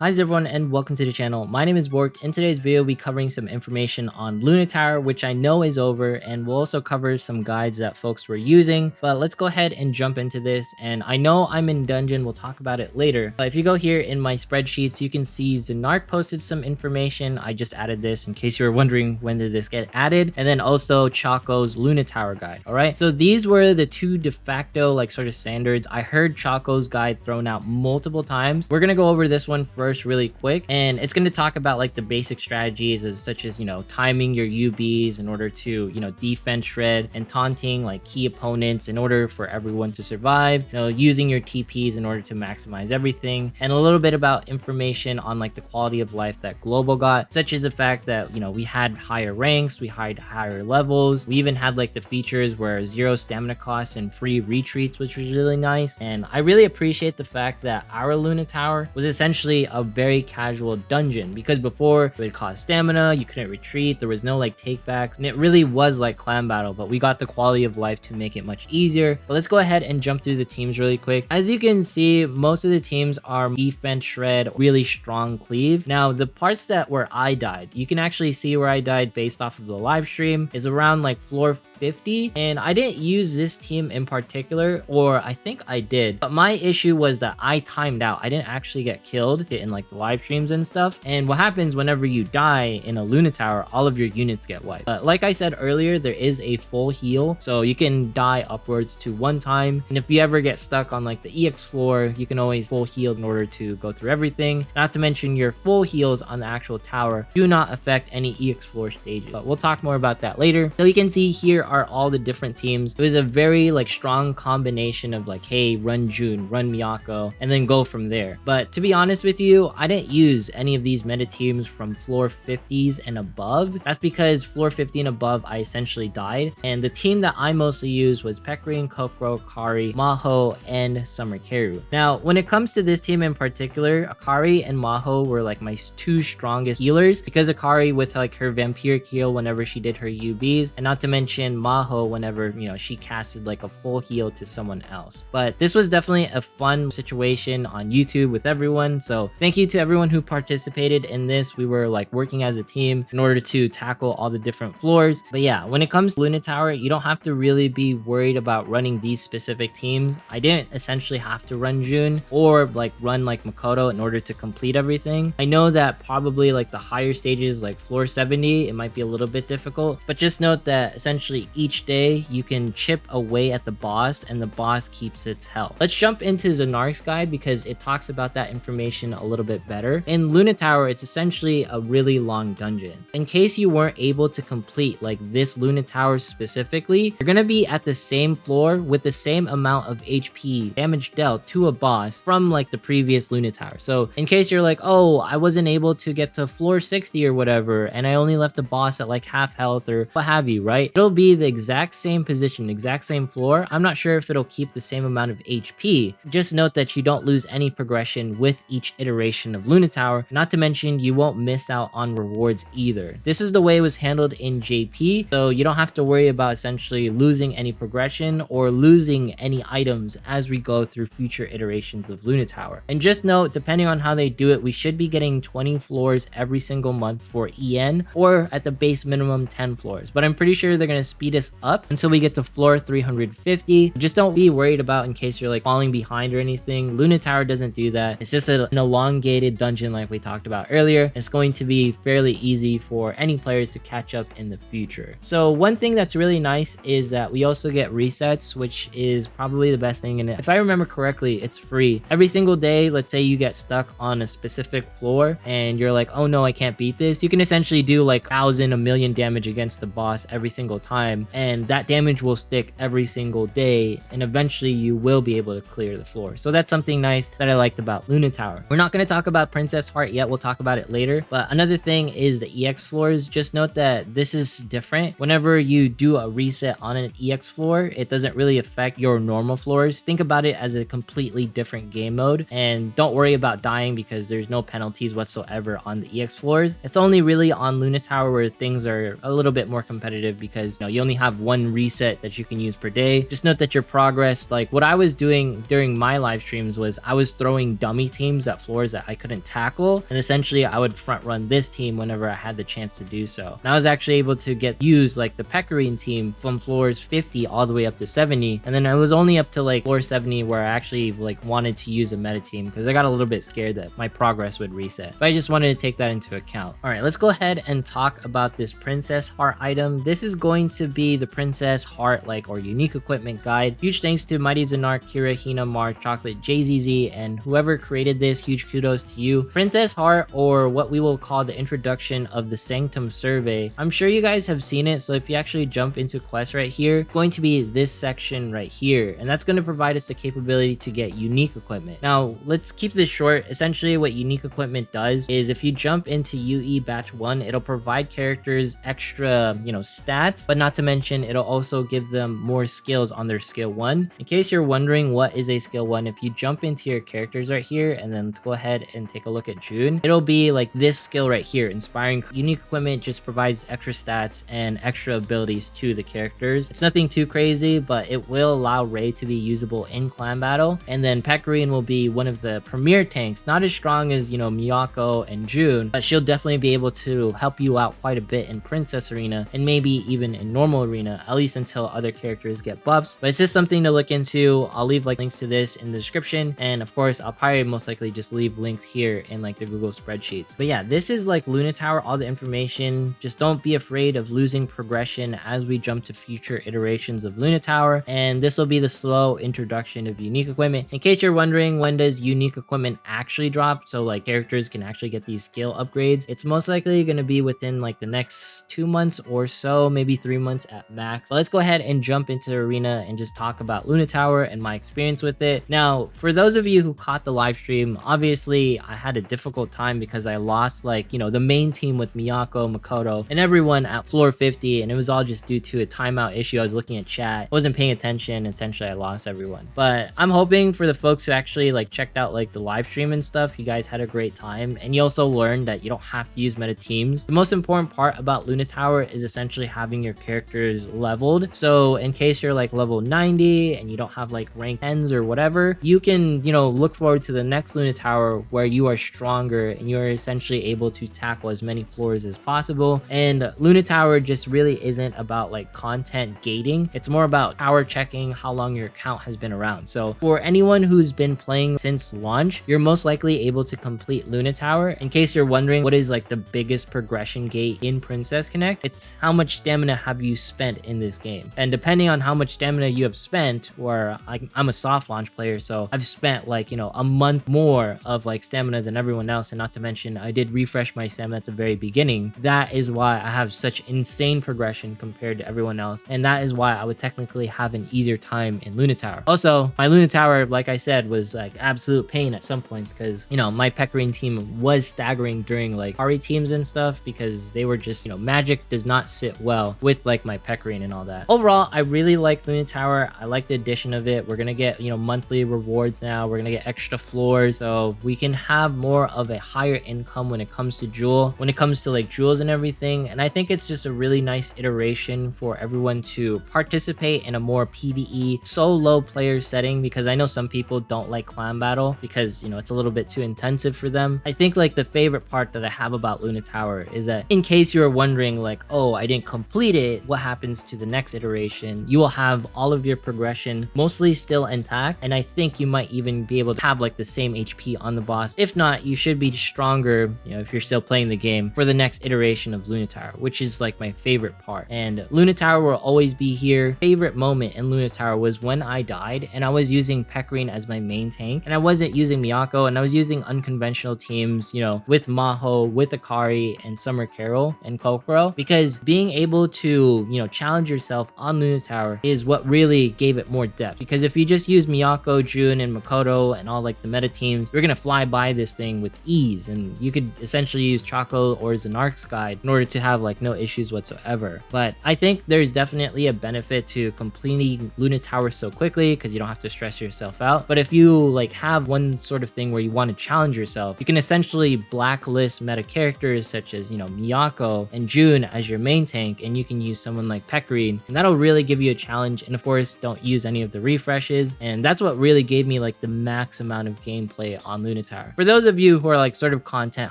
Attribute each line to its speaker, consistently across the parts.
Speaker 1: Hi everyone and welcome to the channel. My name is Bork. In today's video, we'll be covering some information on Luna Tower, which I know is over, and we'll also cover some guides that folks were using. But let's go ahead and jump into this. And I know I'm in dungeon, we'll talk about it later. But if you go here in my spreadsheets, you can see Zanark posted some information. I just added this in case you were wondering when did this get added. And then also Choco's Luna Tower guide. All right. So these were the two de facto sort of standards. I heard Choco's guide thrown out multiple times. We're going to go over this one first really quick, and it's going to talk about the basic strategies such as timing your UBs in order to defense shred and taunting key opponents in order for everyone to survive, using your TPs in order to maximize everything, and a little bit about information on the quality of life that Global got, such as the fact that we had higher ranks, we had higher levels, we even had the features where 0 stamina costs and free retreats, which was really nice. And I really appreciate the fact that our Luna Tower was essentially a very casual dungeon, because before it would cost stamina, you couldn't retreat, there was no take backs, and it really was like clan battle, but we got the quality of life to make it much easier. But let's go ahead and jump through the teams really quick. As you can see, most of the teams are defense shred, really strong cleave. Now the parts where I died, you can actually see where I died based off of the live stream, is around floor 50, and I didn't use this team in particular, or I think I did, but my issue was that I timed out. I didn't actually get killed in the live streams and stuff. And what happens whenever you die in a Luna Tower, all of your units get wiped. But like I said earlier, there is a full heal, so you can die upwards to 1 time, and if you ever get stuck on the EX floor, you can always full heal in order to go through everything. Not to mention your full heals on the actual tower do not affect any EX floor stages, but we'll talk more about that later. So you can see here are all the different teams. It was a very strong combination of hey, run June, run Miyako, and then go from there. But to be honest with you, I didn't use any of these meta teams from floor 50s and above. That's because floor 50 and above I essentially died, and the team that I mostly used was Pekarine, Kokoro, Akari, Maho, and Summerkeru. Now when it comes to this team in particular, Akari and Maho were my 2 strongest healers, because Akari with her vampiric heal whenever she did her UBs, and not to mention Maho whenever she casted a full heal to someone else. But this was definitely a fun situation on YouTube with everyone, so thank you to everyone who participated in this. We were working as a team in order to tackle all the different floors. But yeah, when it comes to Luna Tower, you don't have to really be worried about running these specific teams. I didn't essentially have to run June or run Makoto in order to complete everything. I know that probably the higher stages floor 70, it might be a little bit difficult, but just note that essentially each day you can chip away at the boss and the boss keeps its health. Let's jump into Zanark's guide because it talks about that information a little bit better. In Luna Tower, it's essentially a really long dungeon. In case you weren't able to complete this Luna Tower specifically, you're gonna be at the same floor with the same amount of HP damage dealt to a boss from the previous Luna Tower. So in case you're oh, I wasn't able to get to floor 60 or whatever, and I only left the boss at half health or what have you, right? It'll be the exact same position, exact same floor. I'm not sure if it'll keep the same amount of HP. Just note that you don't lose any progression with each iteration of Luna Tower. Not to mention you won't miss out on rewards either. This is the way it was handled in JP, so you don't have to worry about essentially losing any progression or losing any items as we go through future iterations of Luna Tower. And just note, depending on how they do it, we should be getting 20 floors every single month for EN, or at the base minimum 10 floors. But I'm pretty sure they're going to speed us up until we get to floor 350. Just don't be worried about in case you're falling behind or anything. Luna Tower doesn't do that. It's just an elongated dungeon like we talked about earlier. It's going to be fairly easy for any players to catch up in the future. So one thing that's really nice is that we also get resets, which is probably the best thing in it. If I remember correctly, it's free. Every single day, let's say you get stuck on a specific floor and you're oh no, I can't beat this. You can essentially do 1,000, 1,000,000 damage against the boss every single time, and that damage will stick every single day, and eventually you will be able to clear the floor. So that's something nice that I liked about Luna Tower. We're not going to talk about Princess Heart yet, we'll talk about it later. But another thing is the EX floors. Just note that this is different. Whenever you do a reset on an EX floor, it doesn't really affect your normal floors. Think about it as a completely different game mode, and don't worry about dying because there's no penalties whatsoever on the EX floors. It's only really on Luna Tower where things are a little bit more competitive because you you only have one reset that you can use per day. Just note that your progress, like what I was doing during my live streams was I was throwing dummy teams at floors that I couldn't tackle, and essentially I would front run this team whenever I had the chance to do so. And I was actually able to use like the Priconne team from floors 50 all the way up to 70, and then I was only up to like floor 70 where I actually like wanted to use a meta team because I got a little bit scared that my progress would reset. But I just wanted to take that into account. All right, let's go ahead and talk about this princess heart item. This is going to be the princess heart or unique equipment guide. Huge thanks to Mighty Zanark, Kira, Hina, Mar, Chocolate, JZZ, and whoever created this. Huge kudos to you. Princess heart, or what we will call the introduction of the Sanctum survey. I'm sure you guys have seen it, so if you actually jump into quest right here, it's going to be this section right here, and that's going to provide us the capability to get unique equipment. Now let's keep this short. Essentially what unique equipment does is if you jump into UE batch 1, it'll provide characters extra stats, but not to mention it'll also give them more skills on their skill 1. In case you're wondering what is a skill 1, if you jump into your characters right here, and then let's go ahead and take a look at June, it'll be like this skill right here. Inspiring unique equipment just provides extra stats and extra abilities to the characters. It's nothing too crazy, but it will allow Ray to be usable in clan battle. And then Priconne will be one of the premier tanks, not as strong as Miyako and June, but she'll definitely be able to help you out quite a bit in Princess Arena and maybe even in normal arena, at least until other characters get buffs. But it's just something to look into. I'll leave links to this in the description, and of course I'll probably most likely just leave links here in the Google spreadsheets. But yeah, this is Luna Tower, all the information. Just don't be afraid of losing progression as we jump to future iterations of Luna Tower, and this will be the slow introduction of unique equipment. In case you're wondering, when does unique equipment actually drop, so characters can actually get these skill upgrades, it's most likely going to be within the next 2 months or so, maybe 3 months at max. So let's go ahead and jump into the arena and just talk about Luna Tower and my experience with it. Now, for those of you who caught the live stream, obviously I had a difficult time because I lost the main team with Miyako, Makoto, and everyone at floor 50, and it was all just due to a timeout issue. I was looking at chat, wasn't paying attention, essentially I lost everyone. But I'm hoping for the folks who actually checked out the live stream and stuff, you guys had a great time, and you also learned that you don't have to use meta teams. The most important part about Luna Tower is essentially having your characters leveled. So in case you're level 90 and you don't have rank 10s or whatever, you can look forward to the next Luna Tower where you are stronger and you're essentially able to tackle as many floors as possible. And Luna Tower just really isn't about content gating. It's more about power checking how long your account has been around. So for anyone who's been playing since launch, you're most likely able to complete Luna Tower. In case you're wondering what is the biggest progression gate in Princess Connect, it's how much stamina have you spent in this game. And depending on how much stamina you have spent, or I'm a soft launch player, so I've spent a month more of stamina than everyone else, and not to mention I did refresh my stamina at the very beginning. That is why I have such insane progression compared to everyone else, and that is why I would technically have an easier time in Luna Tower. Also, my Luna Tower, like I said, was absolute pain at some points because my Priconne team was staggering during Ari teams and stuff because they were just magic does not sit well with my Priconne and all that. Overall, I really like Luna Tower. I like the addition of it. We're gonna get monthly rewards now. We're gonna get extra floors, so we can have more of a higher income when it comes to jewel, when it comes to jewels and everything. And I think it's just a really nice iteration for everyone to participate in a more PvE solo player setting, because I know some people don't like clan battle because it's a little bit too intensive for them. I think the favorite part that I have about Luna Tower is that in case you are wondering oh, I didn't complete it, what happens to the next iteration, you will have all of your progression mostly still intact, and I think you might even be able to have the same HP on the boss. If not, you should be stronger if you're still playing the game for the next iteration of Luna Tower, which is my favorite part. And Luna Tower will always be here. Favorite moment in Luna Tower was when I died and I was using Priconne as my main tank, and I wasn't using Miyako, and I was using unconventional teams with Maho, with Akari, and Summer Carol and Kokoro, because being able to challenge yourself on Luna Tower is what really gave it more depth. Because if you just use Miyako, June, and Makoto and all the meta teams, you're gonna fly by this thing with ease, and you could essentially use Choco or Zanark's guide in order to have no issues whatsoever. But I think there's definitely a benefit to completing Luna Tower so quickly because you don't have to stress yourself out. But if you have one sort of thing where you want to challenge yourself, you can essentially blacklist meta characters such as Miyako and June as your main tank, and you can use some someone like Pecorine, and that'll really give you a challenge. And of course, don't use any of the refreshes, and that's what really gave me like the max amount of gameplay on Lunatower. For those of you who are like sort of content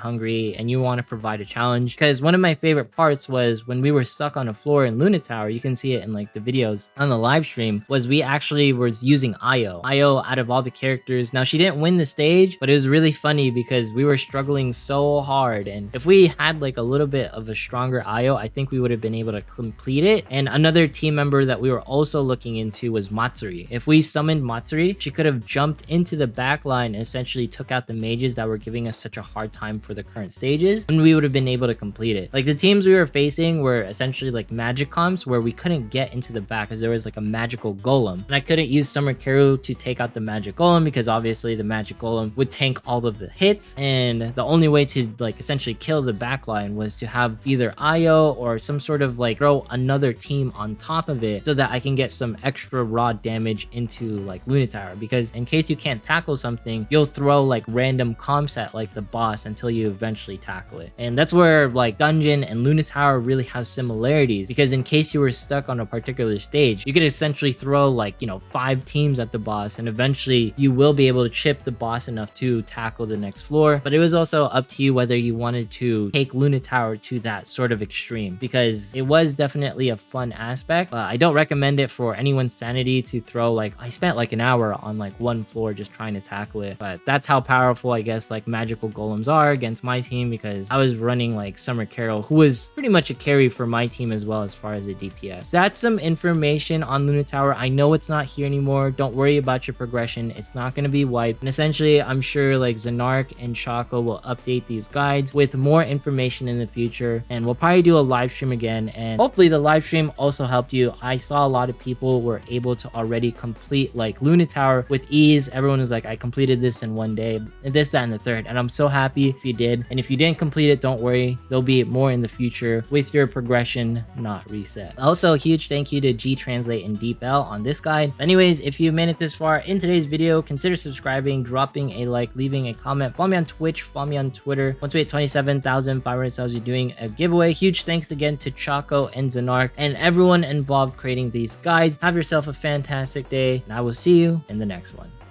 Speaker 1: hungry and you want to provide a challenge, because one of my favorite parts was when we were stuck on a floor in Lunatower, you can see it in like the videos on the live stream, was we actually was using Io out of all the characters. Now she didn't win the stage, but it was really funny because we were struggling so hard, and if we had like a little bit of a stronger Io, I think we would have been able to complete it. And another team member that we were also looking into was Matsuri. If we summoned Matsuri, she could have jumped into the back line and essentially took out the mages that were giving us such a hard time for the current stages, and we would have been able to complete it. Like the teams we were facing were essentially like magic comps where we couldn't get into the back because there was like a magical golem, and I couldn't use Summer Carol to take out the magic golem because obviously the magic golem would tank all of the hits, and the only way to like essentially kill the backline was to have either Io or some sort of like throw another team on top of it so that I can get some extra raw damage into like Lunatower, because in case you can't tackle something, you'll throw like random comps at like the boss until you eventually tackle it. And that's where like Dungeon and Lunatower really have similarities, because in case you were stuck on a particular stage, you could essentially throw like, you know, 5 teams at the boss, and eventually you will be able to chip the boss enough to tackle the next floor. But it was also up to you whether you wanted to take Lunatower to that sort of extreme, because it was definitely a fun aspect. I don't recommend it for anyone's sanity to throw like, I spent like an hour on like one floor just trying to tackle it, but that's how powerful I guess like magical golems are against my team, because I was running like Summer Carol, who was pretty much a carry for my team as well as far as the DPS. That's some information on Lunatower. I know it's not here anymore. Don't worry about your progression. It's not going to be wiped. And essentially, I'm sure like Zanark and Choco will update these guides with more information in the future, and we'll probably do a live stream again, and hopefully the live stream also helped you. I saw a lot of people were able to already complete like Lunatower with ease. Everyone was like, I completed this in one day, and this, that, and the third, and I'm so happy if you did. And if you didn't complete it, don't worry, there'll be more in the future with your progression not reset. Also, a huge thank you to G Translate and DeepL on this guide. But anyways, if you made it this far in today's video, consider subscribing, dropping a like, leaving a comment, follow me on Twitch, follow me on Twitter. Once we hit 27,500 subs, we're doing a giveaway. Huge thanks again to Choco and Zanark and everyone involved creating these guides. Have yourself a fantastic day, and I will see you in the next one.